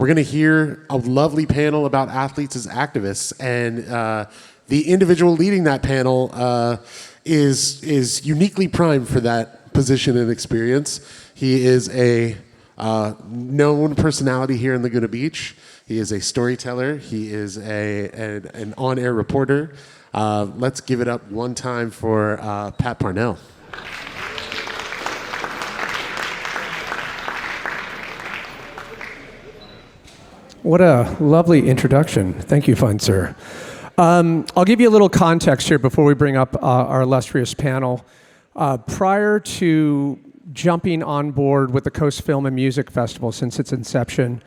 We're going to hear a lovely panel about athletes as activists, and the individual leading that panel is uniquely primed for that position and experience. He is a known personality here in Laguna Beach. He is a storyteller. He is an on-air reporter. Let's give it up one time for Pat Parnell. What a lovely introduction. Thank you, fine sir. I'll give you a little context here before we bring up our illustrious panel. Prior to jumping on board with the Coast Film and Music Festival since its inception,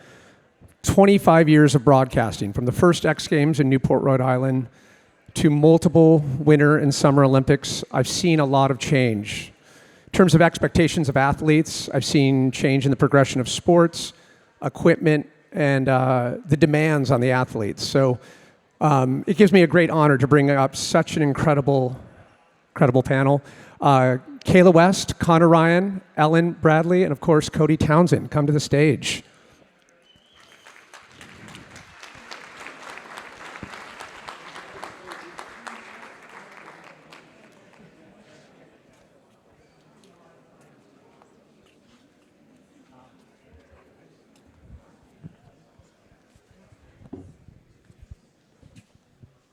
25 years of broadcasting, from the first X Games in Newport, Rhode Island, to multiple Winter and Summer Olympics. I've seen a lot of change. In terms of expectations of athletes, I've seen change in the progression of sports, equipment, and the demands on the athletes. So it gives me a great honor to bring up such an incredible panel. Kayla West, Connor Ryan, Ellen Bradley, and of course, Cody Townsend, come to the stage.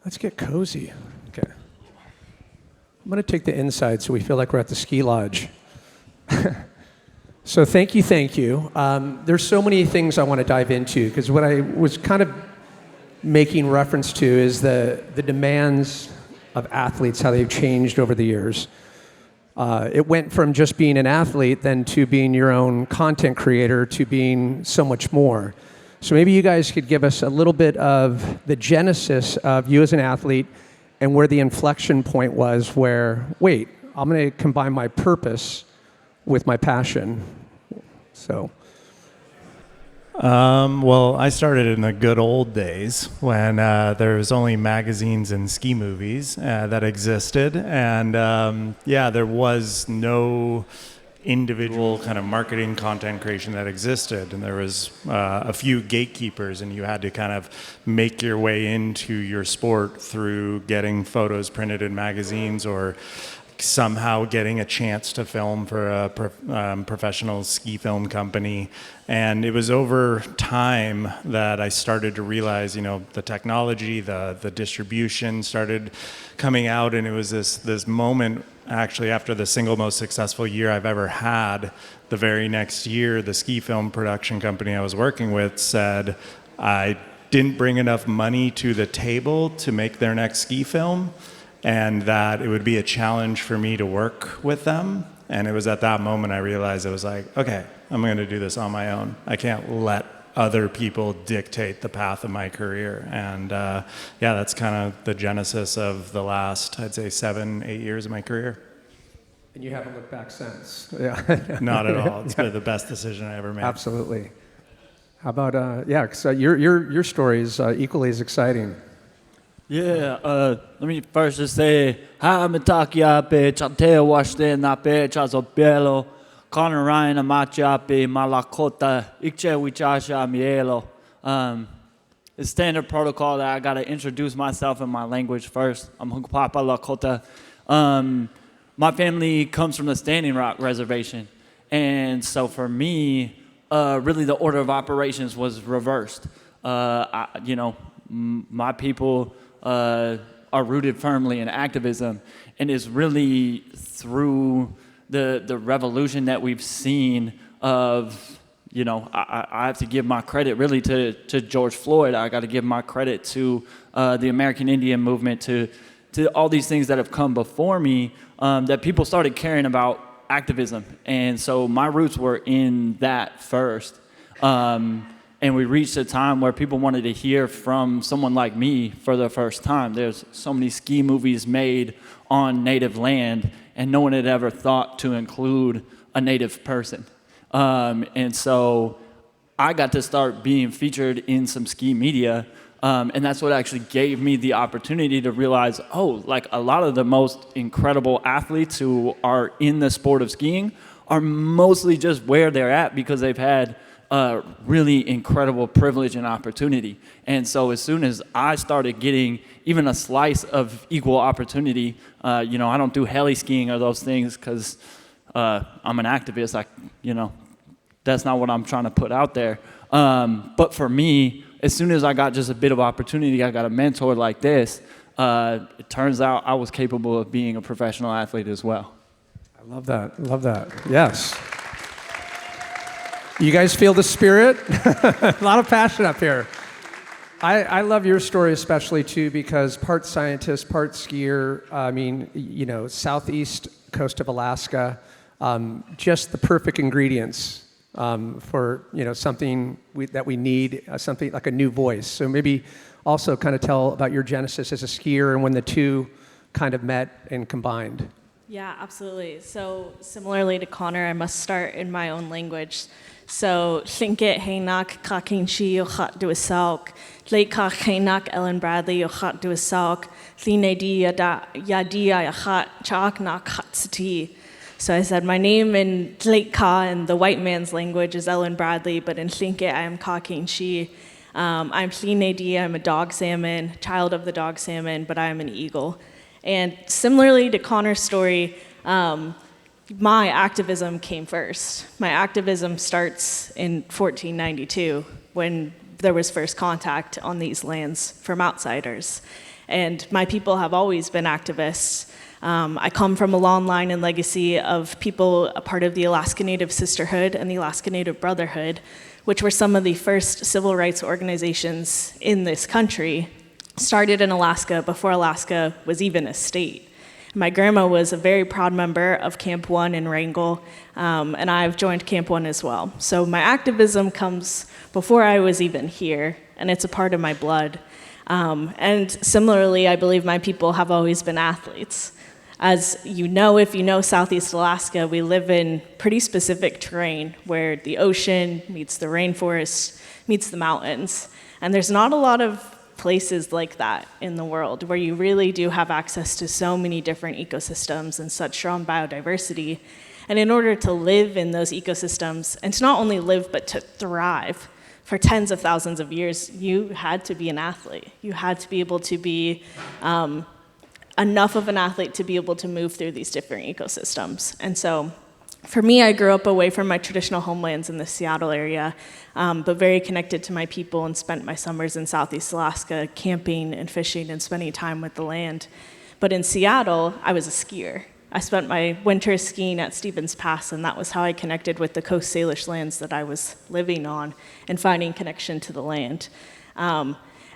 Let's get cozy. Okay. I'm going to take the inside so we feel like we're at the ski lodge. So thank you. There's so many things I want to dive into, because what I was kind of making reference to is the demands of athletes, how they've changed over the years. It went from just being an athlete then to being your own content creator to being so much more. So maybe you guys could give us a little bit of the genesis of you as an athlete and where the inflection point was where, wait, I'm going to combine my purpose with my passion. So. Well, I started in the good old days when there was only magazines and ski movies that existed. And there was no individual kind of marketing content creation that existed, and there was a few gatekeepers, and you had to kind of make your way into your sport through getting photos printed in magazines or somehow getting a chance to film for a professional ski film company. And it was over time that I started to realize, the technology, the distribution started coming out, and it was this moment. Actually, after the single most successful year I've ever had, the very next year, the ski film production company I was working with said I didn't bring enough money to the table to make their next ski film, and that it would be a challenge for me to work with them. And it was at that moment I realized, it was like, okay, I'm going to do this on my own. I can't let other people dictate the path of my career. And that's kind of the genesis of the last, I'd say, 7-8 years of my career. And you haven't looked back since. Yeah. Not at all. It's been the best decision I ever made. Absolutely. How about, so your story is equally as exciting. Yeah, let me first just say, hi, I'm Itakiape, Chatea Washte, Nape, Chazobielo, Connor Ryan, Amachape, Malakota, Ikche Wichasha, Mielo. It's standard protocol that I got to introduce myself in my language first. I'm Hunkpapa Lakota. My family comes from the Standing Rock Reservation. And so for me, really the order of operations was reversed. My people are rooted firmly in activism, and it's really through the revolution that we've seen of, I have to give my credit really to George Floyd. I got to give my credit to the American Indian movement, to all these things that have come before me, that people started caring about activism. And so my roots were in that first. And we reached a time where people wanted to hear from someone like me for the first time. There's so many ski movies made on native land, and no one had ever thought to include a native person. And so I got to start being featured in some ski media, and that's what actually gave me the opportunity to realize, like a lot of the most incredible athletes who are in the sport of skiing are mostly just where they're at because they've had really incredible privilege and opportunity. And so as soon as I started getting even a slice of equal opportunity, I don't do heli skiing or those things because I'm an activist. That's not what I'm trying to put out there. But for me, as soon as I got just a bit of opportunity, I got a mentor like this, it turns out I was capable of being a professional athlete as well. I love that. Love that. Yes. You guys feel the spirit? A lot of passion up here. I love your story especially too, because part scientist, part skier. Southeast coast of Alaska, just the perfect ingredients for something that we need, something like a new voice. So maybe also kind of tell about your genesis as a skier and when the two kind of met and combined. Yeah, absolutely. So similarly to Connor, I must start in my own language. So Thinket Heinak Kakinchi Yochat Duasalk, Lake Heinak Ellen Bradley Yochat Duasalk, Thinedi Yadia Yachat Chaknak Hatsati. So I said, my name in Lake Ka in the white man's language is Ellen Bradley, but in Thinket I am Kakinchi. I'm Thinedi, I'm a dog salmon, child of the dog salmon, but I am an eagle. And similarly to Connor's story, my activism came first. My activism starts in 1492 when there was first contact on these lands from outsiders. And my people have always been activists. I come from a long line and legacy of people a part of the Alaska Native Sisterhood and the Alaska Native Brotherhood, which were some of the first civil rights organizations in this country, started in Alaska before Alaska was even a state. My grandma was a very proud member of Camp 1 in Wrangell, and I've joined Camp 1 as well. So my activism comes before I was even here, and it's a part of my blood. And similarly, I believe my people have always been athletes. As you know, if you know Southeast Alaska, we live in pretty specific terrain where the ocean meets the rainforest, meets the mountains. And there's not a lot of places like that in the world where you really do have access to so many different ecosystems and such strong biodiversity. And in order to live in those ecosystems, and to not only live but to thrive for tens of thousands of years, you had to be an athlete. You had to be able to be enough of an athlete to be able to move through these different ecosystems. And so for me, I grew up away from my traditional homelands in the Seattle area, but very connected to my people and spent my summers in Southeast Alaska camping and fishing and spending time with the land. But in Seattle, I was a skier. I spent my winters skiing at Stevens Pass, and that was how I connected with the Coast Salish lands that I was living on and finding connection to the land.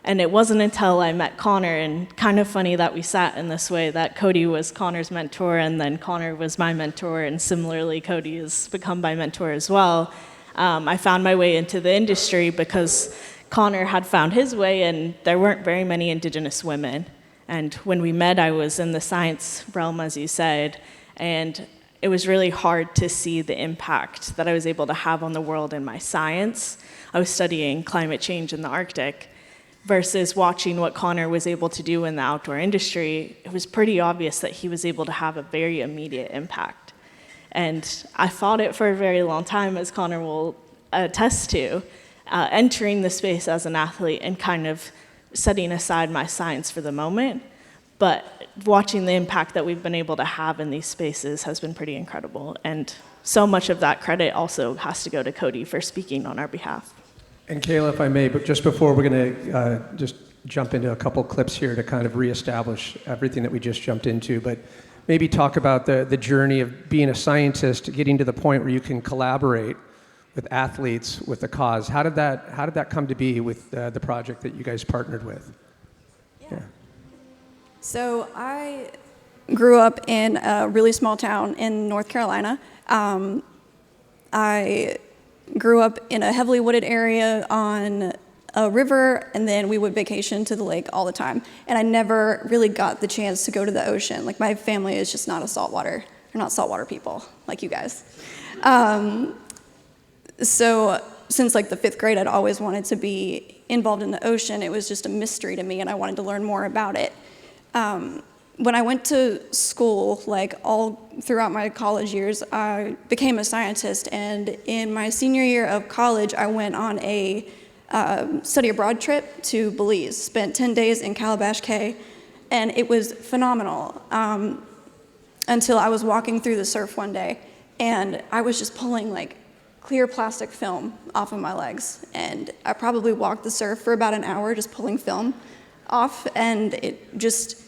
And it wasn't until I met Connor, and kind of funny that we sat in this way, that Cody was Connor's mentor, and then Connor was my mentor, and similarly, Cody has become my mentor as well. I found my way into the industry because Connor had found his way, and there weren't very many Indigenous women. And when we met, I was in the science realm, as you said, and it was really hard to see the impact that I was able to have on the world in my science. I was studying climate change in the Arctic, versus watching what Connor was able to do in the outdoor industry. It was pretty obvious that he was able to have a very immediate impact. And I fought it for a very long time, as Connor will attest to, entering the space as an athlete and kind of setting aside my science for the moment. But watching the impact that we've been able to have in these spaces has been pretty incredible. And so much of that credit also has to go to Cody for speaking on our behalf. And Kayla, if I may, but just before, we're going to just jump into a couple clips here to kind of reestablish everything that we just jumped into, but maybe talk about the journey of being a scientist, getting to the point where you can collaborate with athletes with the cause. How did that come to be with the project that you guys partnered with? Yeah. So I grew up in a really small town in North Carolina. I grew up in a heavily wooded area on a river, and then we would vacation to the lake all the time. And I never really got the chance to go to the ocean. Like, my family is just not they're not saltwater people like you guys. So since like the 5th grade, I'd always wanted to be involved in the ocean. It was just a mystery to me, and I wanted to learn more about it. When I went to school, like all throughout my college years, I became a scientist. And in my senior year of college, I went on a study abroad trip to Belize, spent 10 days in Calabash Cay, and it was phenomenal until I was walking through the surf one day, and I was just pulling like clear plastic film off of my legs. And I probably walked the surf for about an hour just pulling film off, and it just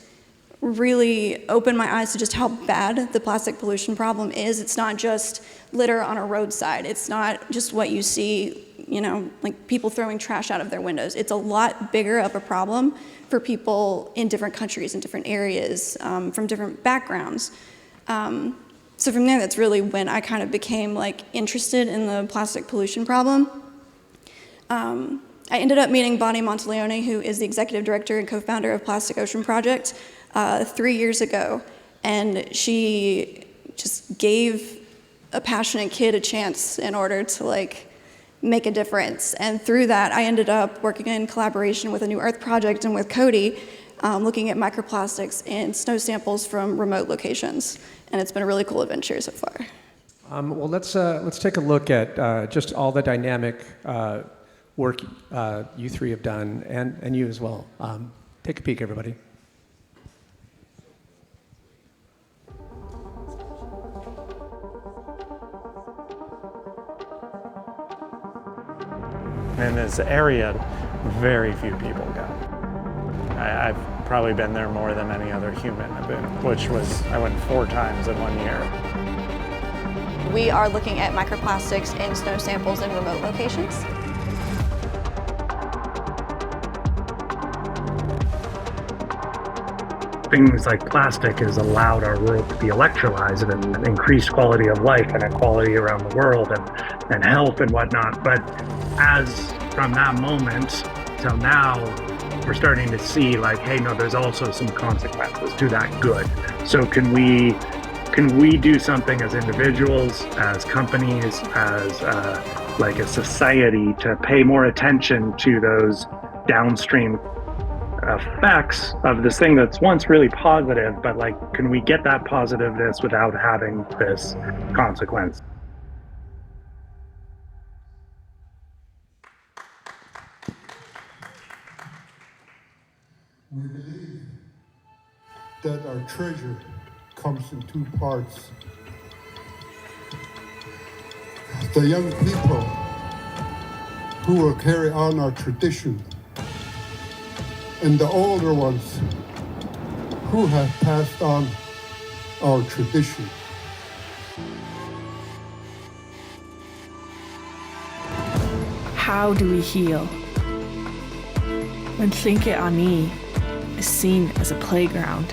really opened my eyes to just how bad the plastic pollution problem is. It's not just litter on a roadside. It's not just what you see, you know, like people throwing trash out of their windows. It's a lot bigger of a problem for people in different countries, in different areas, from different backgrounds. So from there, that's really when I kind of became like interested in the plastic pollution problem. I ended up meeting Bonnie Monteleone, who is the executive director and co-founder of Plastic Ocean Project, 3 years ago. And she just gave a passionate kid a chance in order to like make a difference. And through that, I ended up working in collaboration with a New Earth project and with Cody, looking at microplastics in snow samples from remote locations. And it's been a really cool adventure so far. Well, let's take a look at just all the dynamic work you three have done, and you as well. Take a peek, everybody. In this area, very few people go. I've probably been there more than any other human, I went 4 times in 1 year. We are looking at microplastics in snow samples in remote locations. Things like plastic has allowed our world to be electrolyzed and increased quality of life and equality around the world and health and whatnot. But as from that moment till now, we're starting to see like, hey, no, there's also some consequences to that good. So can we do something as individuals, as companies, as like a society to pay more attention to those downstream effects of this thing that's once really positive, but like, can we get that positiveness without having this consequence? We believe that our treasure comes in 2 parts. The young people who will carry on our tradition, and the older ones who have passed on our tradition. How do we heal? When Thinke Ani is seen as a playground,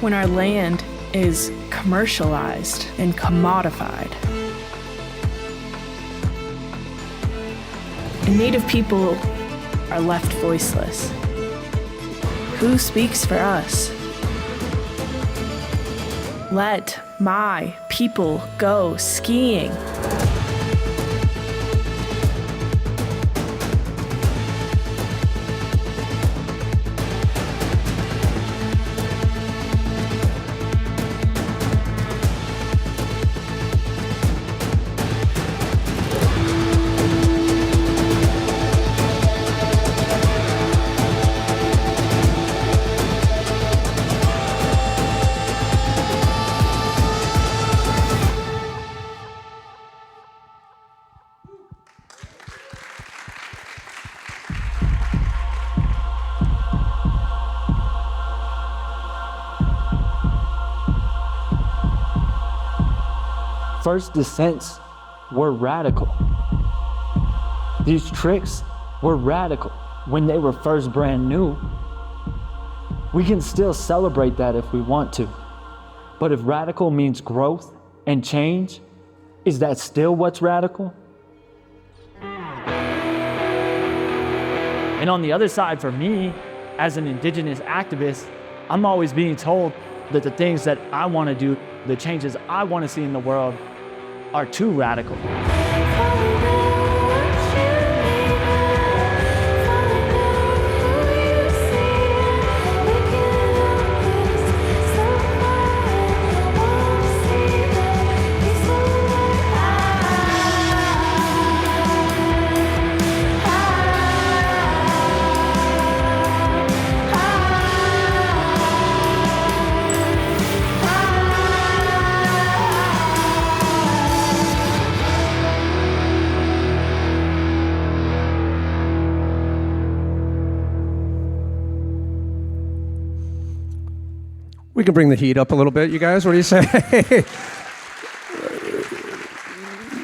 when our land is commercialized and commodified, and Native people are left voiceless. Who speaks for us? Let my people go skiing. First descents were radical. These tricks were radical when they were first brand new. We can still celebrate that if we want to. But if radical means growth and change, is that still what's radical? And on the other side, for me, as an indigenous activist, I'm always being told that the things that I want to do, the changes I want to see in the world, are too radical. We can bring the heat up a little bit, you guys. What do you say?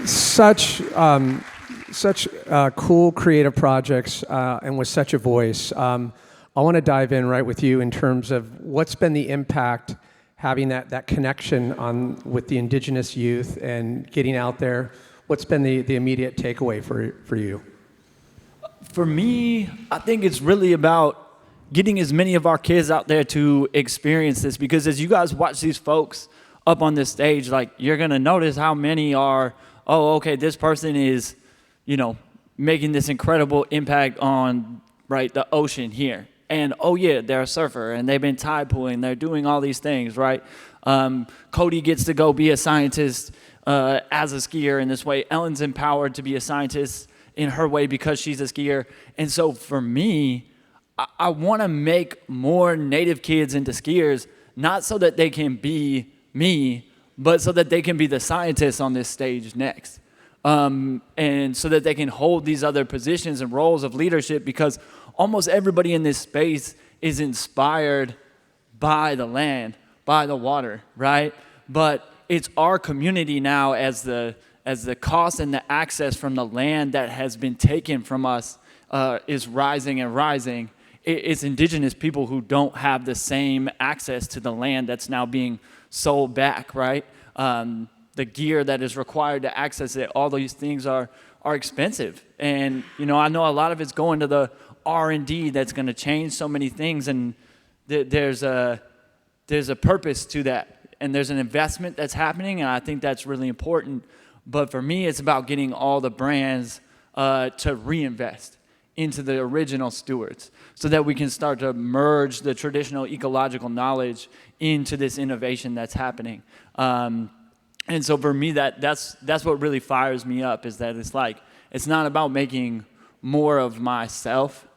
Such cool creative projects and with such a voice. I want to dive in right with you in terms of what's been the impact having that connection with the indigenous youth and getting out there. What's been the immediate takeaway for you? For me, I think it's really about getting as many of our kids out there to experience this, because as you guys watch these folks up on this stage, like, you're going to notice how many are, oh, okay, this person is, making this incredible impact on, right, the ocean here. And, oh, yeah, they're a surfer, and they've been tide pooling. They're doing all these things, right? Cody gets to go be a scientist as a skier in this way. Ellen's empowered to be a scientist in her way because she's a skier. And so for me, I want to make more Native kids into skiers, not so that they can be me, but so that they can be the scientists on this stage next. And so that they can hold these other positions and roles of leadership, because almost everybody in this space is inspired by the land, by the water, right? But it's our community now, as the cost and the access from the land that has been taken from us is rising and rising. It's indigenous people who don't have the same access to the land that's now being sold back, right? The gear that is required to access it, all these things are expensive. And, I know a lot of it's going to the R&D that's going to change so many things, and there's a purpose to that. And there's an investment that's happening, and I think that's really important. But for me, it's about getting all the brands to reinvest into the original stewards, so that we can start to merge the traditional ecological knowledge into this innovation that's happening. And so for me, that's what really fires me up, is that it's not about making more of myself.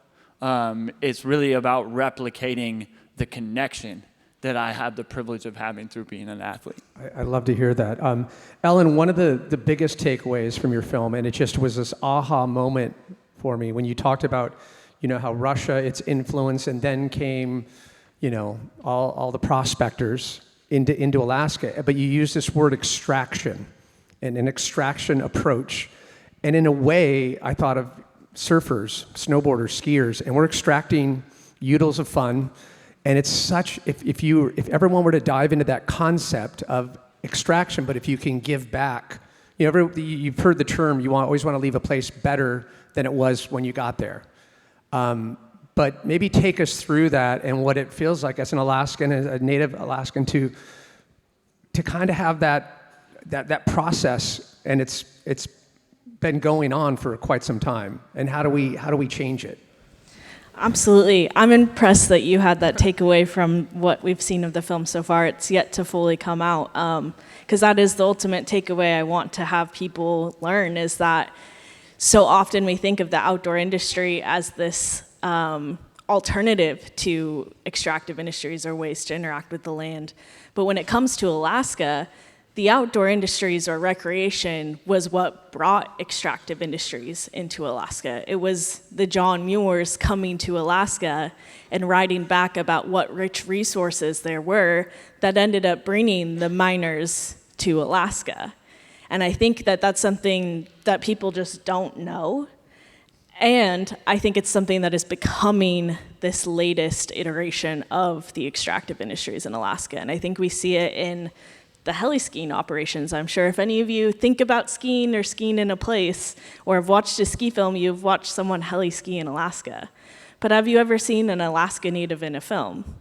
It's really about replicating the connection that I have the privilege of having through being an athlete. I love to hear that. Ellen, one of the biggest takeaways from your film, and it just was this aha moment for me when you talked about, how Russia, its influence, and then came, all the prospectors into Alaska. But you used this word extraction, and an extraction approach. And in a way, I thought of surfers, snowboarders, skiers, and we're extracting utils of fun. And it's such, if everyone were to dive into that concept of extraction, but if you can give back, you've heard the term, you always want to leave a place better than it was when you got there. But maybe take us through that and what it feels like as an Alaskan, a native Alaskan, to kind of have that process, and it's been going on for quite some time. And how do we change it? Absolutely. I'm impressed that you had that takeaway from what we've seen of the film so far. It's yet to fully come out, because that is the ultimate takeaway I want to have people learn, is that so often we think of the outdoor industry as this alternative to extractive industries or ways to interact with the land. But when it comes to Alaska, the outdoor industries or recreation was what brought extractive industries into Alaska. It was the John Muirs coming to Alaska and writing back about what rich resources there were that ended up bringing the miners to Alaska. And I think that that's something that people just don't know. And I think it's something that is becoming this latest iteration of the extractive industries in Alaska. And I think we see it in the heli skiing operations. I'm sure if any of you think about skiing or skiing in a place, or have watched a ski film, you've watched someone heli ski in Alaska. But have you ever seen an Alaska Native in a film?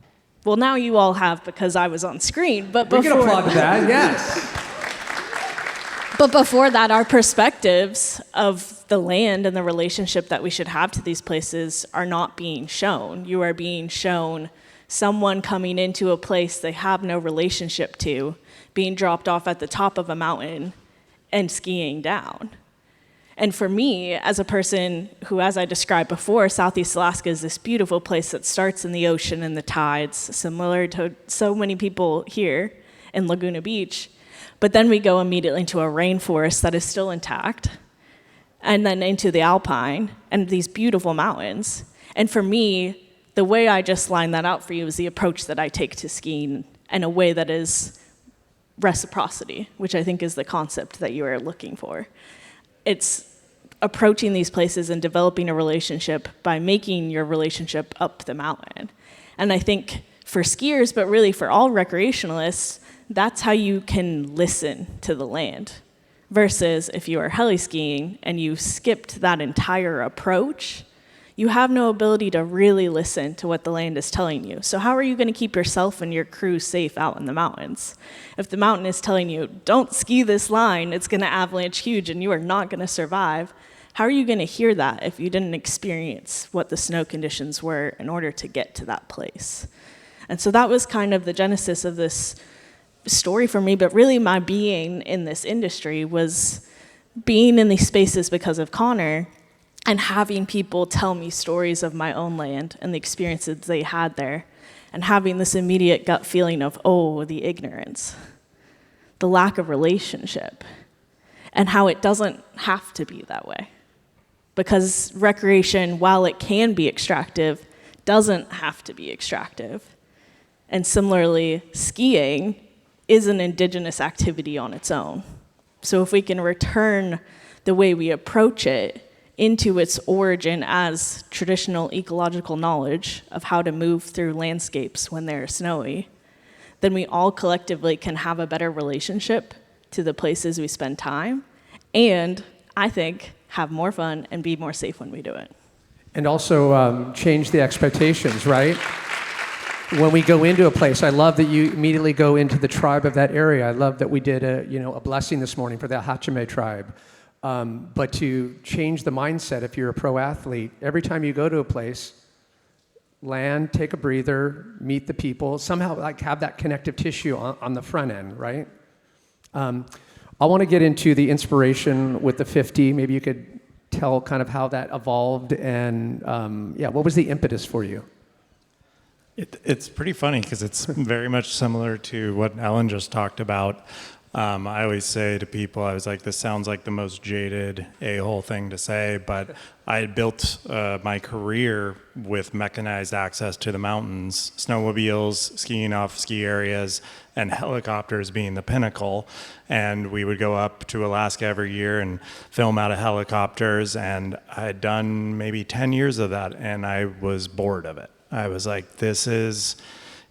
Well, now you all have, because I was on screen. But we can applaud that, yes. But before that, our perspectives of the land and the relationship that we should have to these places are not being shown. You are being shown someone coming into a place they have no relationship to, being dropped off at the top of a mountain and skiing down. And for me, as a person who, as I described before, Southeast Alaska is this beautiful place that starts in the ocean and the tides, similar to so many people here in Laguna Beach. But then we go immediately into a rainforest that is still intact, and then into the alpine and these beautiful mountains. And for me, the way I just lined that out for you is the approach that I take to skiing in a way that is reciprocity, which I think is the concept that you are looking for. It's approaching these places and developing a relationship by making your relationship up the mountain. And I think for skiers, but really for all recreationalists, that's how you can listen to the land. Versus if you are heli skiing and you skipped that entire approach, you have no ability to really listen to what the land is telling you. So how are you going to keep yourself and your crew safe out in the mountains? If the mountain is telling you, don't ski this line, it's going to avalanche huge and you are not going to survive, how are you going to hear that if you didn't experience what the snow conditions were in order to get to that place? And so that was kind of the genesis of this story for me, but really my being in this industry was being in these spaces because of Connor and having people tell me stories of my own land and the experiences they had there, and having this immediate gut feeling of, oh, the ignorance, the lack of relationship, and how it doesn't have to be that way. Because recreation, while it can be extractive, doesn't have to be extractive. And similarly, skiing is an indigenous activity on its own. So if we can return the way we approach it into its origin as traditional ecological knowledge of how to move through landscapes when they're snowy, then we all collectively can have a better relationship to the places we spend time, and I think have more fun and be more safe when we do it. And also change the expectations, right? When we go into a place, I love that you immediately go into the tribe of that area. I love that we did a blessing this morning for the Hachime tribe. But to change the mindset, if you're a pro athlete, every time you go to a place, land, take a breather, meet the people, somehow like have that connective tissue on the front end, right? I want to get into the inspiration with the 50. Maybe you could tell kind of how that evolved and what was the impetus for you? It's pretty funny because it's very much similar to what Ellen just talked about. I always say to people, I was like, this sounds like the most jaded a-hole thing to say, but I had built my career with mechanized access to the mountains, snowmobiles, skiing off ski areas, and helicopters being the pinnacle. And we would go up to Alaska every year and film out of helicopters, and I had done maybe 10 years of that, and I was bored of it. I was like,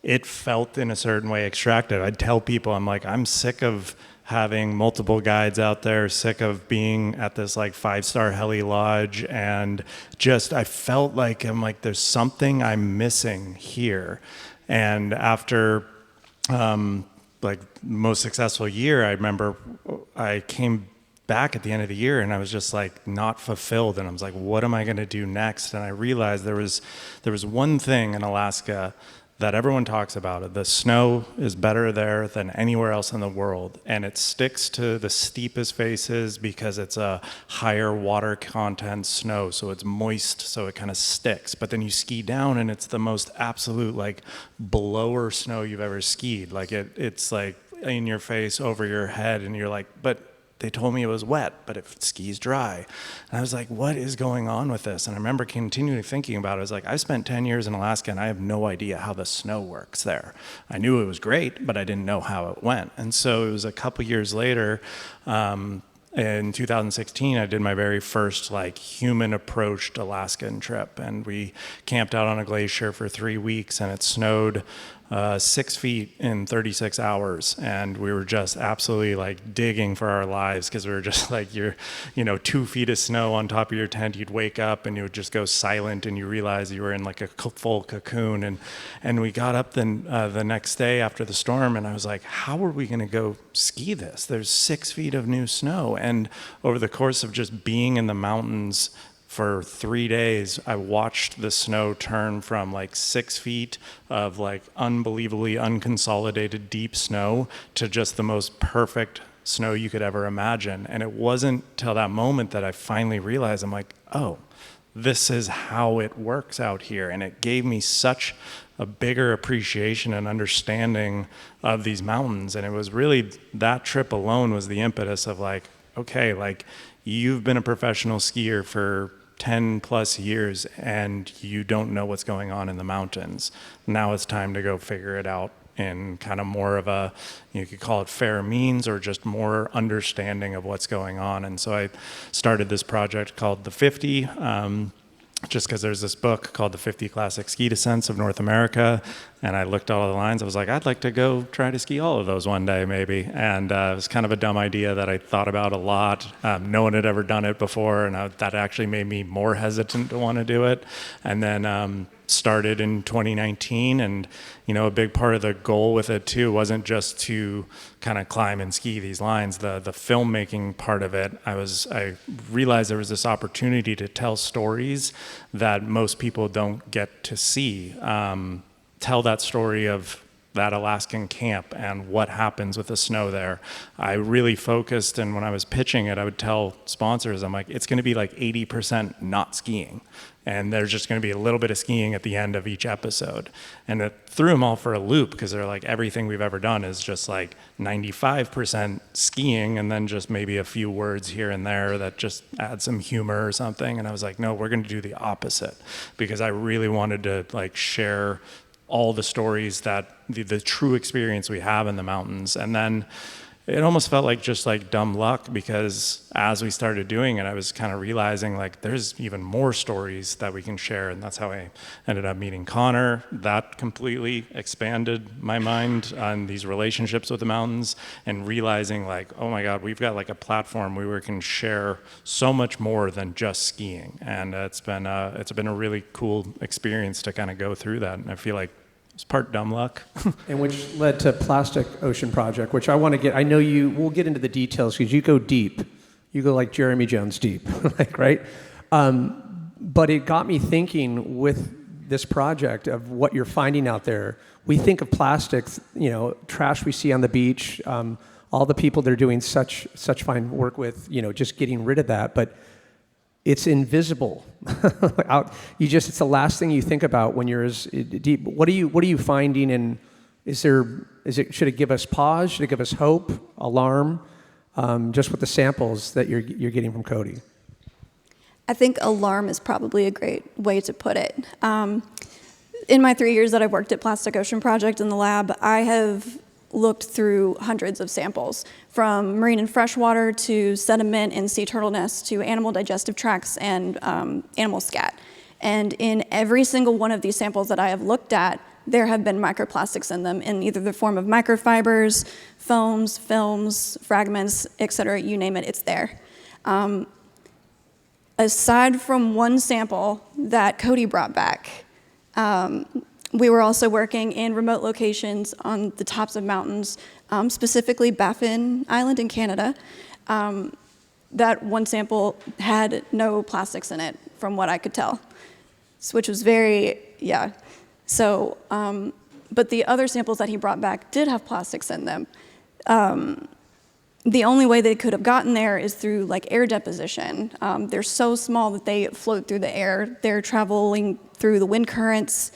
it felt in a certain way extractive. I'd tell people, I'm like, I'm sick of having multiple guides out there, sick of being at this like 5-star heli lodge, and I felt like, there's something I'm missing here. And after most successful year, I remember I came back at the end of the year and I was just like not fulfilled, and I was like, what am I going to do next? And I realized there was one thing in Alaska that everyone talks about. The snow is better there than anywhere else in the world, and it sticks to the steepest faces because it's a higher water content snow, so it's moist, so it kind of sticks. But then you ski down and it's the most absolute like blower snow you've ever skied. Like it's like in your face, over your head, and you're like, but they told me it was wet, but it skis dry. And I was like, what is going on with this? And I remember continuing thinking about it. I was like, I spent 10 years in Alaska and I have no idea how the snow works there. I knew it was great, but I didn't know how it went. And so it was a couple years later, in 2016, I did my very first like human approached Alaskan trip, and we camped out on a glacier for 3 weeks, and it snowed 6 feet in 36 hours, and we were just absolutely like digging for our lives because we were just like, 2 feet of snow on top of your tent. You'd wake up and you would just go silent, and you realize you were in like a full cocoon. And we got up the next day after the storm, and I was like, how are we going to go ski this? There's 6 feet of new snow. And over the course of just being in the mountains for 3 days, I watched the snow turn from like 6 feet of like unbelievably unconsolidated deep snow to just the most perfect snow you could ever imagine. And it wasn't till that moment that I finally realized, I'm like, oh, this is how it works out here. And it gave me such a bigger appreciation and understanding of these mountains. And it was really that trip alone was the impetus of like, okay, like you've been a professional skier for 10 plus years and you don't know what's going on in the mountains. Now it's time to go figure it out in kind of more of a, you could call it fair means or just more understanding of what's going on. And so I started this project called The 50, just because there's this book called The 50 Classic Ski Descents of North America, and I looked at all the lines. I was like, I'd like to go try to ski all of those one day, maybe. And it was kind of a dumb idea that I thought about a lot. No one had ever done it before, and that actually made me more hesitant to want to do it. And then started in 2019, and a big part of the goal with it too wasn't just to kind of climb and ski these lines. The filmmaking part of it, I realized there was this opportunity to tell stories that most people don't get to see. Tell that story of that Alaskan camp and what happens with the snow there. I really focused, and when I was pitching it, I would tell sponsors, I'm like, it's going to be like 80% not skiing. And there's just going to be a little bit of skiing at the end of each episode. And it threw them all for a loop, because they're like, everything we've ever done is just like 95% skiing and then just maybe a few words here and there that just add some humor or something. And I was like, no, we're going to do the opposite, because I really wanted to like share all the stories that the true experience we have in the mountains. And then it almost felt like just like dumb luck, because as we started doing it, I was kind of realizing like there's even more stories that we can share. And that's how I ended up meeting Connor. That completely expanded my mind on these relationships with the mountains, and realizing like, oh my God, we've got like a platform where we can share so much more than just skiing. And it's been a really cool experience to kind of go through that. And I feel like it's part dumb luck. And which led to Plastic Ocean Project, which I want to get, I know we'll get into the details, because you go deep. You go like Jeremy Jones deep, like, right? But it got me thinking with this project of what you're finding out there. We think of plastics, trash we see on the beach, all the people that are doing such fine work with, just getting rid of that, but it's invisible. It's the last thing you think about when you're as deep. What are you finding? And should it give us pause? Should it give us hope, alarm? Just with the samples that you're getting from Cody. I think alarm is probably a great way to put it. In my 3 years that I've worked at Plastic Ocean Project in the lab, I have looked through hundreds of samples, from marine and freshwater to sediment and sea turtle nests to animal digestive tracts and animal scat. And in every single one of these samples that I have looked at, there have been microplastics in them in either the form of microfibers, foams, films, fragments, etc. You name it, it's there. Aside from one sample that Cody brought back, we were also working in remote locations on the tops of mountains, specifically Baffin Island in Canada. That one sample had no plastics in it, from what I could tell, which was So, but the other samples that he brought back did have plastics in them. The only way they could have gotten there is through like air deposition. They're so small that they float through the air. They're traveling through the wind currents,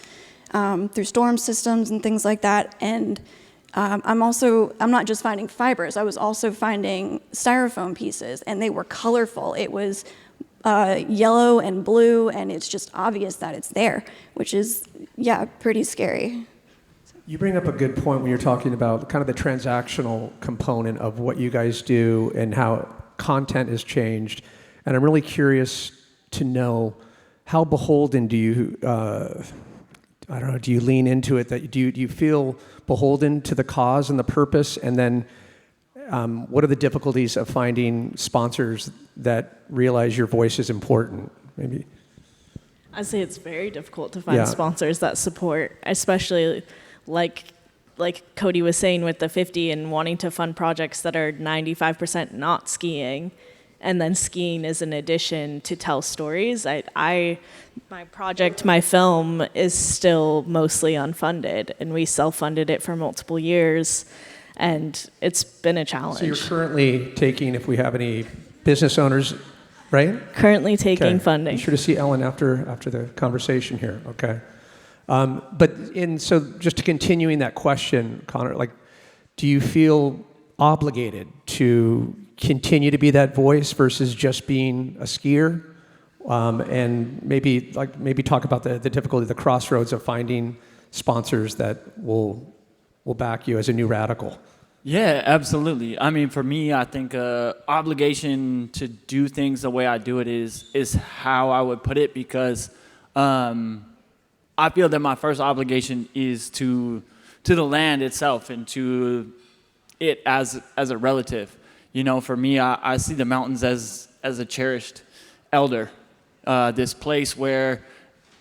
through storm systems and things like that. And I'm not just finding fibers, I was also finding styrofoam pieces, and they were colorful. It was yellow and blue, and it's just obvious that it's there, which is, pretty scary. You bring up a good point when you're talking about kind of the transactional component of what you guys do and how content has changed. And I'm really curious to know, how beholden do you, do you lean into it? Do you feel beholden to the cause and the purpose? And then what are the difficulties of finding sponsors that realize your voice is important? Maybe. I'd say it's very difficult to find sponsors that support, especially like Cody was saying with the 50 and wanting to fund projects that are 95% not skiing, and then skiing is an addition to tell stories. My project, my film, is still mostly unfunded, and we self-funded it for multiple years, and it's been a challenge. So you're currently taking, if we have any business owners, right? Currently taking funding. Be sure to see Ellen after the conversation here, okay? So just to continuing that question, Connor, do you feel obligated to continue to be that voice versus just being a skier? And maybe talk about the difficulty, the crossroads of finding sponsors that will will back you as a new radical. Yeah, absolutely. I mean, for me, I think obligation to do things the way I do it is how I would put it, because I feel that my first obligation is to the land itself and to it as a relative. You know, for me, I see the mountains as a cherished elder, this place where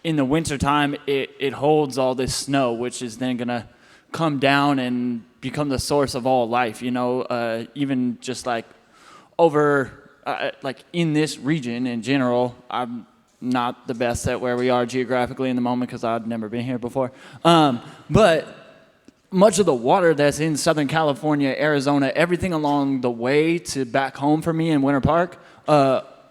in the wintertime it holds all this snow, which is then going to come down and become the source of all life. You know, even just like over, like in this region in general, I'm not the best at where we are geographically in the moment because I'd never been here before. But much of the water that's in Southern California, Arizona, everything along the way to back home for me in Winter Park,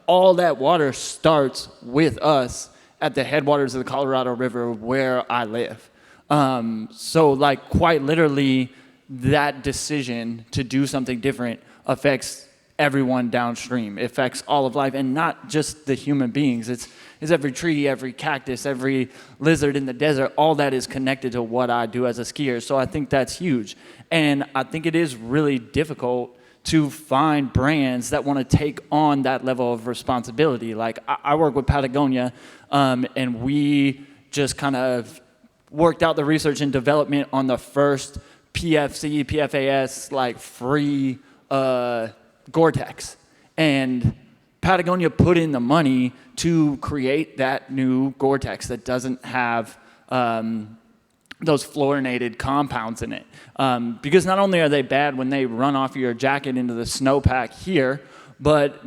all that water starts with us at the headwaters of the Colorado River where I live. So like quite literally that decision to do something different affects everyone downstream. It affects all of life, and not just the human beings. It's every tree, every cactus, every lizard in the desert. All that is connected to what I do as a skier. So I think that's huge. And I think it is really difficult to find brands that want to take on that level of responsibility. Like I work with Patagonia, and we just kind of worked out the research and development on the first PFC, PFAS, like free Gore-Tex. And Patagonia put in the money to create that new Gore-Tex that doesn't have those fluorinated compounds in it. Because not only are they bad when they run off your jacket into the snowpack here, but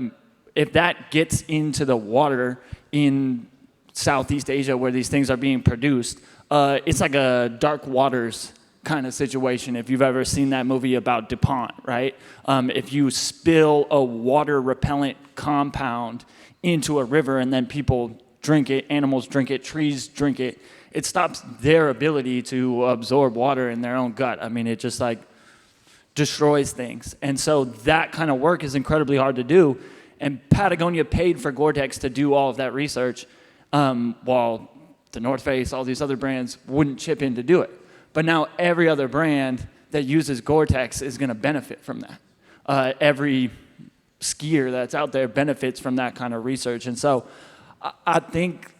if that gets into the water in Southeast Asia where these things are being produced, it's like a dark waters kind of situation. If you've ever seen that movie about DuPont, right? If you spill a water repellent compound into a river and then people drink it, animals drink it, trees drink it, it stops their ability to absorb water in their own gut. I mean, it just like destroys things. And so that kind of work is incredibly hard to do. And Patagonia paid for Gore-Tex to do all of that research, while the North Face, all these other brands wouldn't chip in to do it. But now every other brand that uses Gore-Tex is going to benefit from that. Every skier that's out there benefits from that kind of research. And so I think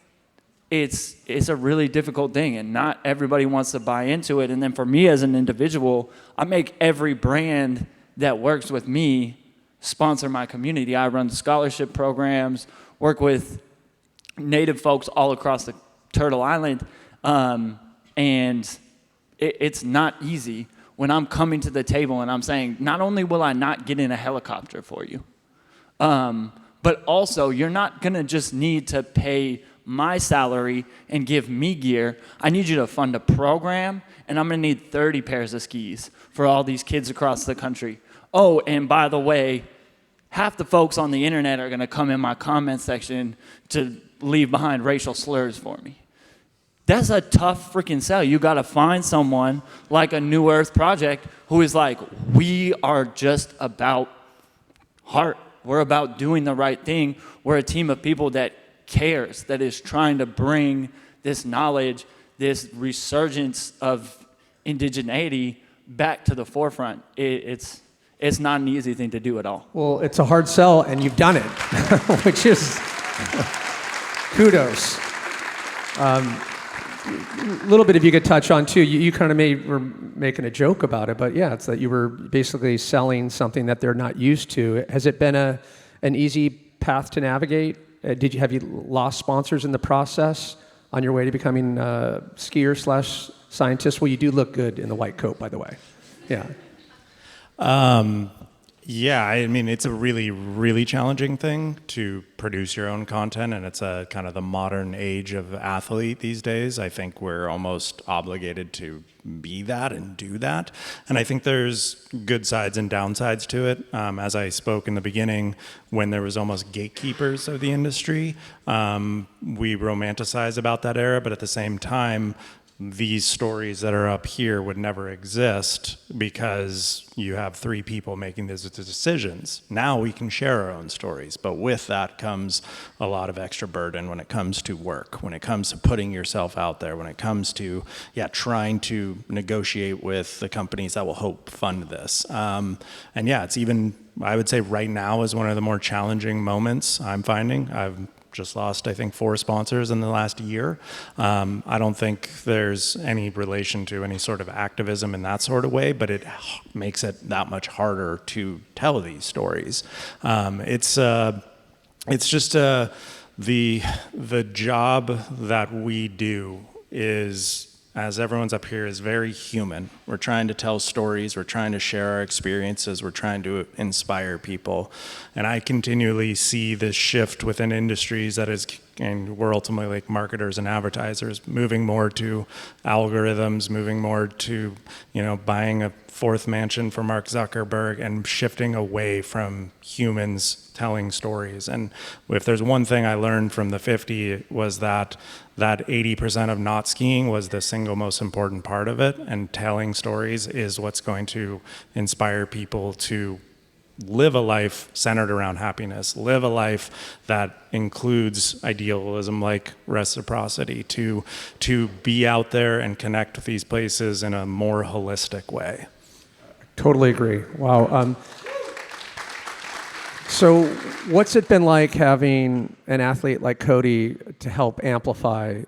it's a really difficult thing, and not everybody wants to buy into it. And then for me as an individual, I make every brand that works with me sponsor my community. I run scholarship programs, work with Native folks all across the Turtle Island, and it's not easy when I'm coming to the table and I'm saying, not only will I not get in a helicopter for you, but also you're not going to just need to pay my salary and give me gear. I need you to fund a program, and I'm going to need 30 pairs of skis for all these kids across the country. Oh, and by the way, half the folks on the internet are going to come in my comment section to leave behind racial slurs for me. That's a tough freaking sell. You got to find someone like a New Earth Project who is like, we are just about heart. We're about doing the right thing. We're a team of people that cares, that is trying to bring this knowledge, this resurgence of indigeneity back to the forefront. It's not an easy thing to do at all. Well, it's a hard sell, and you've done it, which is kudos. A little bit if you could touch on, too, you kind of were making a joke about it, but yeah, it's that you were basically selling something that they're not used to. Has it been an easy path to navigate? Have you lost sponsors in the process on your way to becoming a skier/scientist? Well, you do look good in the white coat, by the way. Yeah. Yeah, I mean, it's a really, really challenging thing to produce your own content, and it's a kind of the modern age of athlete these days. I think we're almost obligated to be that and do that. And I think there's good sides and downsides to it. As I spoke in the beginning, when there was almost gatekeepers of the industry, we romanticize about that era, but at the same time, these stories that are up here would never exist because you have 3 people making these decisions. Now we can share our own stories, but with that comes a lot of extra burden when it comes to work, when it comes to putting yourself out there, when it comes to, trying to negotiate with the companies that will help fund this. It's even, I would say right now is one of the more challenging moments I'm finding. I've just lost, I think, 4 sponsors in the last year. I don't think there's any relation to any sort of activism in that sort of way, but it makes it that much harder to tell these stories. It's just the job that we do is, as everyone's up here, is very human. We're trying to tell stories, we're trying to share our experiences, we're trying to inspire people. And I continually see this shift within industries that is, and we're ultimately like marketers and advertisers, moving more to algorithms, moving more to, buying a 4th mansion for Mark Zuckerberg and shifting away from humans telling stories. And if there's one thing I learned from the 50 was that 80% of not skiing was the single most important part of it, and telling stories is what's going to inspire people to live a life centered around happiness, live a life that includes idealism like reciprocity, to be out there and connect with these places in a more holistic way. Totally agree. Wow. So what's it been like having an athlete like Cody to help amplify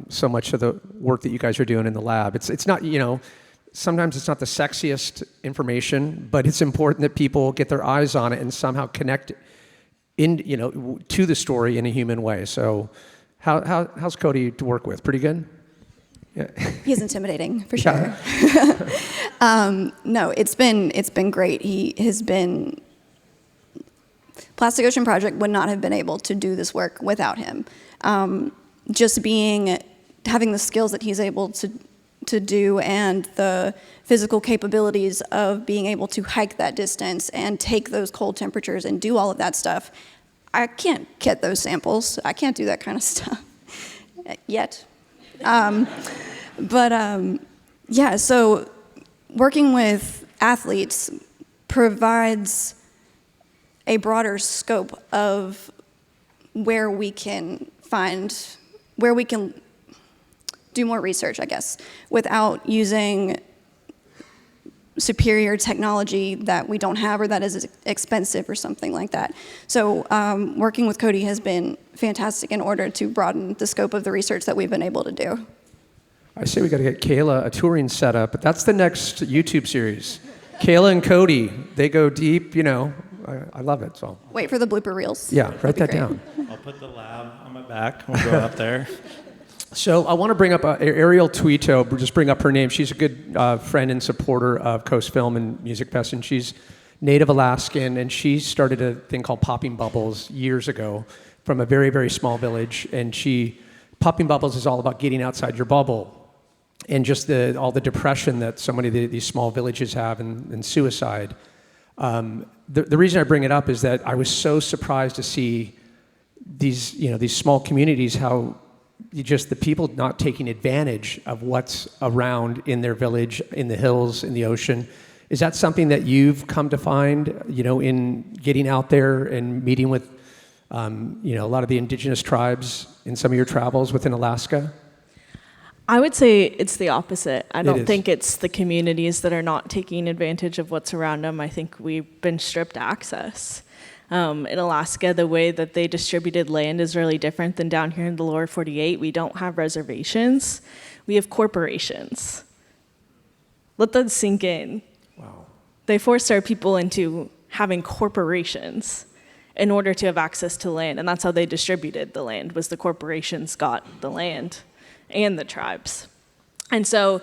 so much of the work that you guys are doing in the lab? It's not, sometimes it's not the sexiest information, but it's important that people get their eyes on it and somehow connect to the story in a human way. So how's Cody to work with? Pretty good? Yeah. He's intimidating, for sure. No, it's been great. He has been... Plastic Ocean Project would not have been able to do this work without him. Having the skills that he's able to do and the physical capabilities of being able to hike that distance and take those cold temperatures and do all of that stuff. I can't get those samples. I can't do that kind of stuff yet. So working with athletes provides a broader scope of where we can do more research, I guess, without using superior technology that we don't have or that is expensive or something like that. So working with Cody has been fantastic in order to broaden the scope of the research that we've been able to do. I say we got to get Kayla a touring setup, but that's the next YouTube series. Kayla and Cody, they go deep, I love it. So wait for the blooper reels. Yeah, write that down. I'll put the lab on my back. We'll go up there. So I want to bring up Ariel Tuito, just bring up her name. She's a good friend and supporter of Coast Film and Music Fest, and she's Native Alaskan, and she started a thing called Popping Bubbles years ago from a very, very small village. And Popping Bubbles is all about getting outside your bubble and just all the depression that so many of these small villages have and suicide. The reason I bring it up is that I was so surprised to see these small communities, how the people not taking advantage of what's around in their village, in the hills, in the ocean. Is that something that you've come to find, in getting out there and meeting with, a lot of the indigenous tribes in some of your travels within Alaska? I would say it's the opposite. I don't think it's the communities that are not taking advantage of what's around them. I think we've been stripped access. In Alaska, the way that they distributed land is really different than down here in the lower 48. We don't have reservations. We have corporations. Let that sink in. Wow. They forced our people into having corporations in order to have access to land, and that's how they distributed the land, was the corporations got the land and the tribes. And so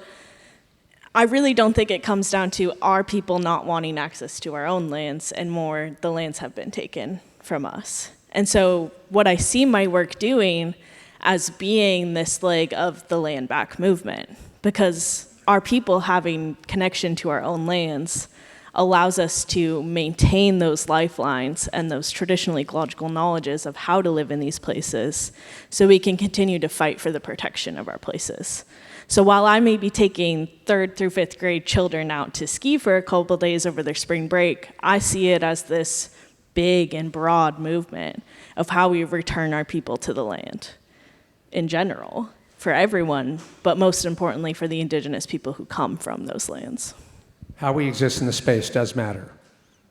I really don't think it comes down to our people not wanting access to our own lands, and more the lands have been taken from us. And so what I see my work doing as being this leg of the land back movement, because our people having connection to our own lands allows us to maintain those lifelines and those traditional ecological knowledges of how to live in these places so we can continue to fight for the protection of our places. So while I may be taking 3rd through 5th grade children out to ski for a couple days over their spring break, I see it as this big and broad movement of how we return our people to the land in general, for everyone, but most importantly for the indigenous people who come from those lands. How we exist in the space does matter.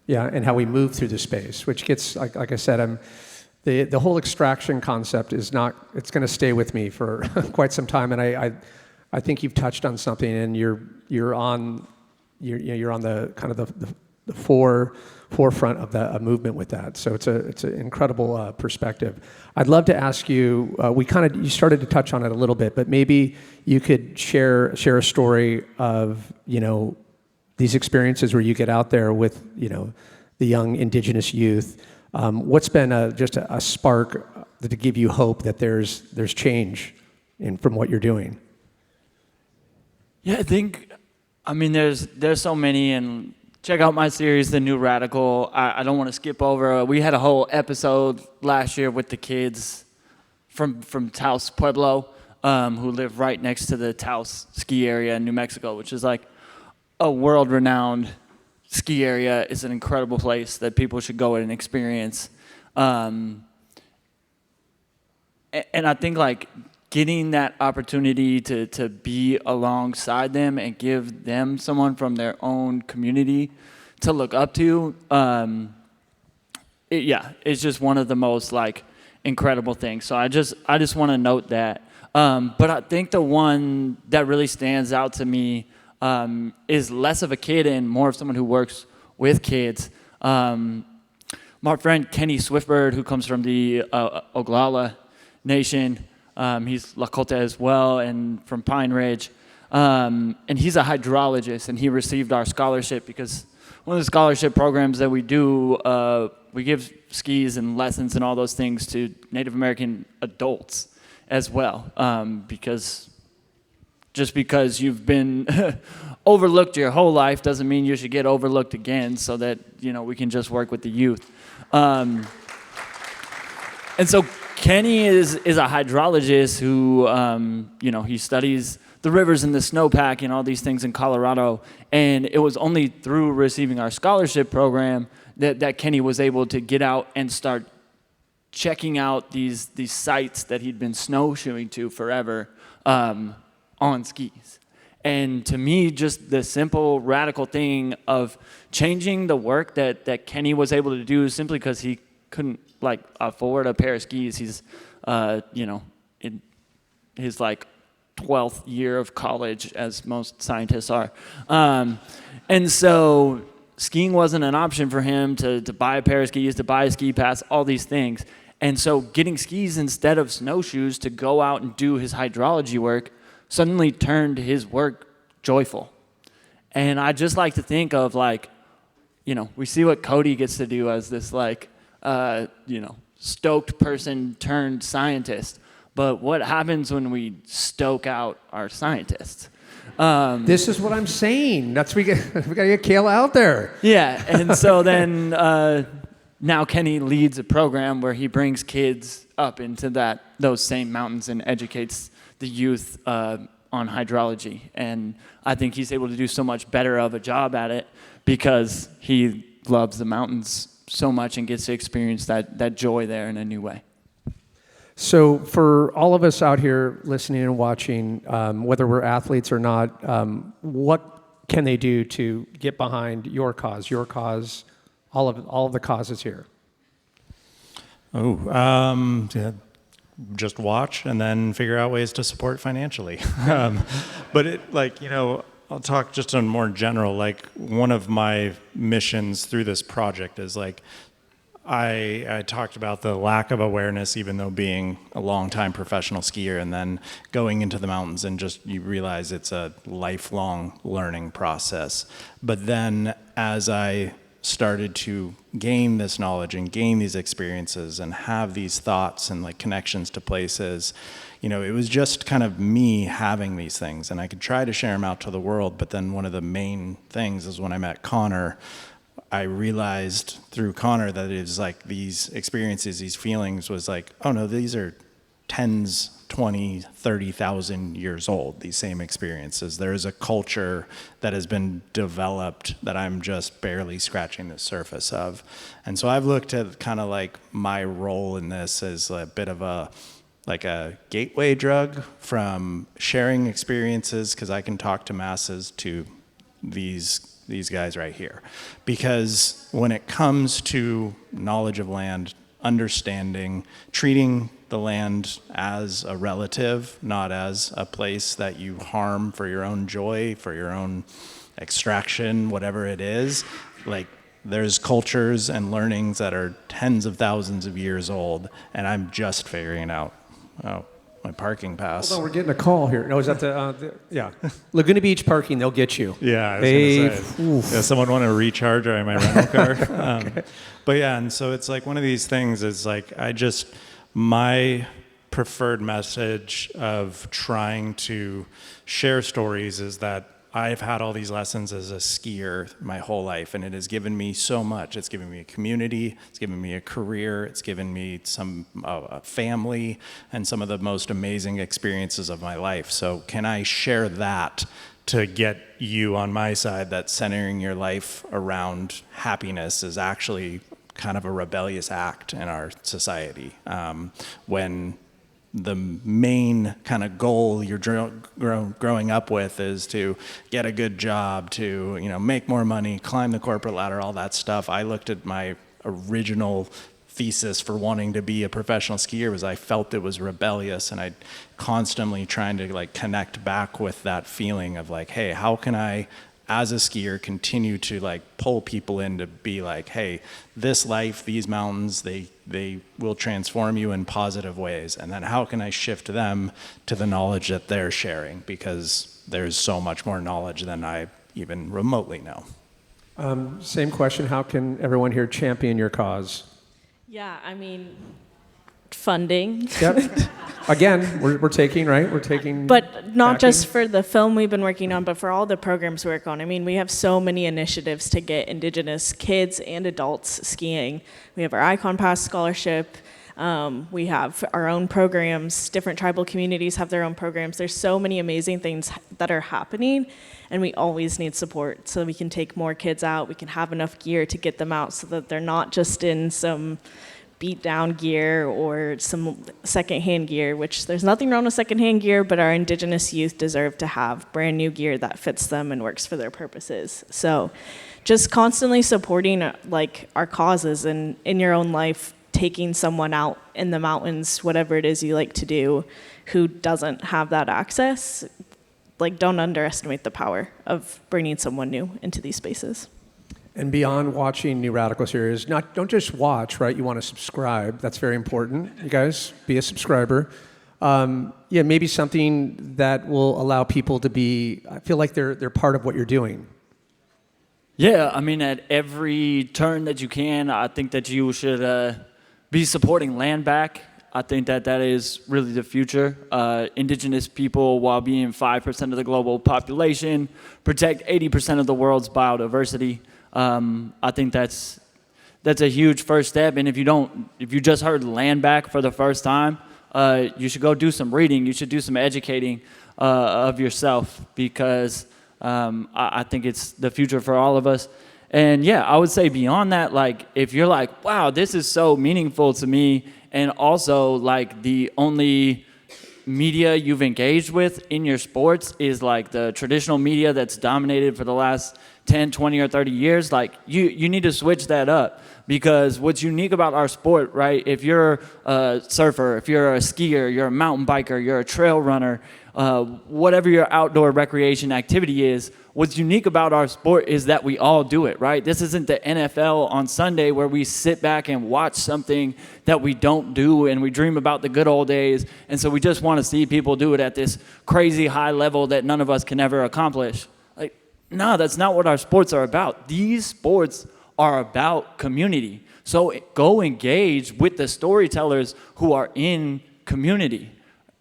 Yeah, and how we move through the space, which gets, like I said, the whole extraction concept is not, it's going to stay with me for quite some time, and I think you've touched on something, and you're on the kind of the forefront of a movement with that. So it's an incredible perspective. I'd love to ask you. You started to touch on it a little bit, but maybe you could share a story of these experiences where you get out there with the young indigenous youth. What's been just a spark to give you hope that there's change from what you're doing? Yeah, there's so many, and check out my series, The New Radical. I don't want to skip over. We had a whole episode last year with the kids from Taos Pueblo, who live right next to the Taos ski area in New Mexico, which is like a world-renowned ski area. It's an incredible place that people should go and experience. And I think getting that opportunity to be alongside them and give them someone from their own community to look up to, it's just one of the most incredible things. So I just want to note that. But I think the one that really stands out to me is less of a kid and more of someone who works with kids. My friend Kenny Swiftbird, who comes from the Oglala Nation, he's Lakota as well and from Pine Ridge. And he's a hydrologist, and he received our scholarship because one of the scholarship programs that we do, we give skis and lessons and all those things to Native American adults as well. Because you've been overlooked your whole life doesn't mean you should get overlooked again, so that we can just work with the youth. And so Kenny is a hydrologist who, he studies the rivers and the snowpack and all these things in Colorado. And it was only through receiving our scholarship program that Kenny was able to get out and start checking out these sites that he'd been snowshoeing to forever on skis. And to me, just the simple, radical thing of changing the work that Kenny was able to do simply because he couldn't afford a pair of skis. He's, in his 12th year of college, as most scientists are. And so skiing wasn't an option for him to buy a pair of skis, to buy a ski pass, all these things. And so getting skis instead of snowshoes to go out and do his hydrology work suddenly turned his work joyful. And I just like to think of we see what Cody gets to do as this stoked person turned scientist. But what happens when we stoke out our scientists? This is what I'm saying. We got to get Kayla out there. Yeah, and so then now Kenny leads a program where he brings kids up into those same mountains and educates the youth on hydrology. And I think he's able to do so much better of a job at it because he loves the mountains so much and gets to experience that joy there in a new way. So for all of us out here listening and watching, whether we're athletes or not, what can they do to get behind your cause, all of the causes here? Just watch and then figure out ways to support financially. But I'll talk just on more general, one of my missions through this project is I talked about the lack of awareness, even though being a longtime professional skier and then going into the mountains and you realize it's a lifelong learning process. But then as I started to gain this knowledge and gain these experiences and have these thoughts and like connections to places, you know, it was just kind of me having these things, and I could try to share them out to the world. But then one of the main things is when I met Connor, I realized through Connor that it was like these experiences, these feelings was like, oh no, these are tens, 20, 30,000 years old, these same experiences. There is a culture that has been developed that I'm just barely scratching the surface of. And so I've looked at kind of like my role in this as a bit of a, like a gateway drug from sharing experiences, because I can talk to masses, to these guys right here. Because when it comes to knowledge of land, understanding, treating the land as a relative, not as a place that you harm for your own joy, for your own extraction, whatever it is. Like, there's cultures and learnings that are tens of thousands of years old, and I'm just figuring out, oh, my parking pass. Hold on, we're getting a call here. No, is that yeah. Laguna Beach parking, they'll get you. Yeah, I was going to say. Yeah, someone want to recharge my rental car? Okay. But yeah, and so it's like one of these things is like, my preferred message of trying to share stories is that I've had all these lessons as a skier my whole life, and it has given me so much. It's given me a community, it's given me a career, it's given me some a family, and some of the most amazing experiences of my life. So can I share that to get you on my side, that centering your life around happiness is actually kind of a rebellious act in our society, when the main kind of goal you're growing up with is to get a good job, to, you know, make more money, climb the corporate ladder, all that stuff. I looked at my original thesis for wanting to be a professional skier was I felt it was rebellious, and I constantly trying to like connect back with that feeling of like, hey, how can I, as a skier, continue to like pull people in to be like, hey, this life, these mountains, they will transform you in positive ways. And then how can I shift them to the knowledge that they're sharing? Because there's so much more knowledge than I even remotely know. Same question, how can everyone here champion your cause? Yeah, I mean, funding. Yep. Again, we're taking, right? We're taking. But not backing. just for the film we've been working on, but for all the programs we work on. I mean, we have so many initiatives to get Indigenous kids and adults skiing. We have our Icon Pass scholarship. We have our own programs. Different tribal communities have their own programs. There's so many amazing things that are happening, and we always need support so we can take more kids out. We can have enough gear to get them out so that they're not just in some beat down gear or some secondhand gear, which there's nothing wrong with secondhand gear, but our Indigenous youth deserve to have brand new gear that fits them and works for their purposes. So just constantly supporting like our causes, and in your own life, taking someone out in the mountains, whatever it is you like to do, who doesn't have that access, like don't underestimate the power of bringing someone new into these spaces. And beyond watching New Radical series, don't just watch, right? You want to subscribe. That's very important. You guys, be a subscriber. Yeah, maybe something that will allow people to be, I feel like they're part of what you're doing. Yeah, I mean, at every turn that you can, I think that you should be supporting land back. I think that is really the future. Indigenous people, while being 5% of the global population, protect 80% of the world's biodiversity. I think that's a huge first step. And if you just heard land back for the first time, you should go do some reading. You should do some educating of yourself, because I think it's the future for all of us. And yeah, I would say beyond that, like if you're like, wow, this is so meaningful to me, and also like the only media you've engaged with in your sports is like the traditional media that's dominated for the last 10, 20, or 30 years, like you need to switch that up. Because what's unique about our sport, right? If you're a surfer, if you're a skier, you're a mountain biker, you're a trail runner, whatever your outdoor recreation activity is, what's unique about our sport is that we all do it, right? This isn't the NFL on Sunday where we sit back and watch something that we don't do and we dream about the good old days. And so we just want to see people do it at this crazy high level that none of us can ever accomplish. Like, no, that's not what our sports are about. These sports are about community. So go engage with the storytellers who are in community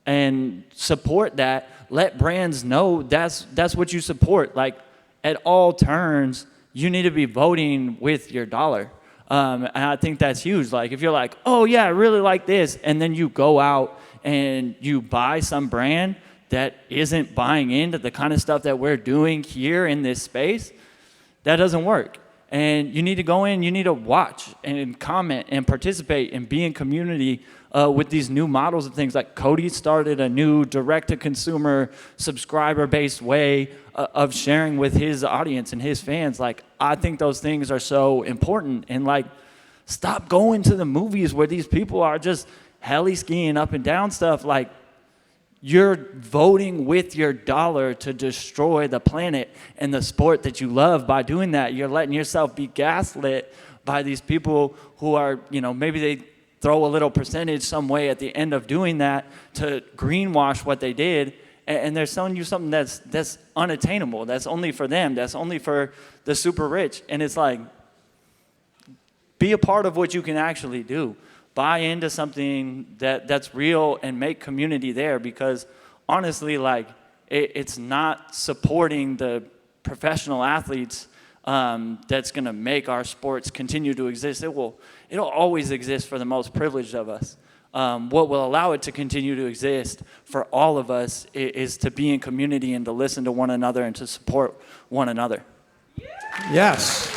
and support that. Let brands know that's what you support. Like, at all turns, you need to be voting with your dollar. And I think that's huge. Like, if you're like, oh yeah, I really like this, and then you go out and you buy some brand that isn't buying into the kind of stuff that we're doing here in this space, that doesn't work. And you need to go in, you need to watch and comment and participate and be in community with these new models of things. Like, Cody started a new direct-to-consumer, subscriber-based way of sharing with his audience and his fans. Like, I think those things are so important. And, like, stop going to the movies where these people are just heli skiing up and down stuff. Like, you're voting with your dollar to destroy the planet and the sport that you love by doing that. You're letting yourself be gaslit by these people who are, maybe they throw a little percentage some way at the end of doing that to greenwash what they did. And they're selling you something that's unattainable. That's only for them. That's only for the super rich. And it's like, be a part of what you can actually do. Buy into something that's real and make community there, because honestly, like, it's not supporting the professional athletes that's going to make our sports continue to exist. It'll always exist for the most privileged of us. What will allow it to continue to exist for all of us is to be in community and to listen to one another and to support one another. Yes.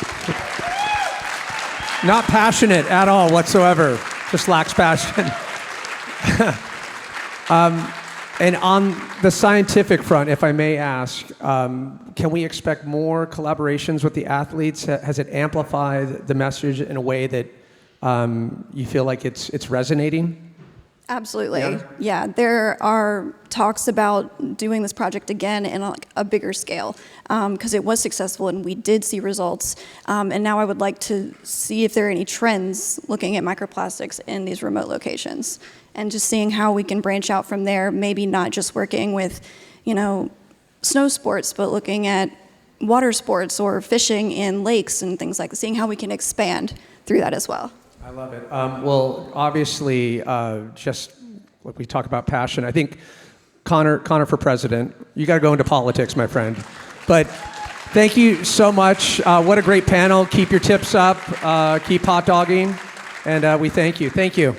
Not passionate at all whatsoever. Just lacks passion. And on the scientific front, if I may ask, can we expect more collaborations with the athletes? Has it amplified the message in a way that you feel like it's resonating? Absolutely. Yeah, there are talks about doing this project again in a bigger scale, because it was successful and we did see results. And now I would like to see if there are any trends looking at microplastics in these remote locations, and just seeing how we can branch out from there, maybe not just working with, snow sports, but looking at water sports or fishing in lakes and things like that, seeing how we can expand through that as well. I love it. Well, obviously, just like we talk about passion, I think Connor for president, you got to go into politics, my friend. But thank you so much. What a great panel. Keep your tips up. Keep hot dogging. And we thank you. Thank you.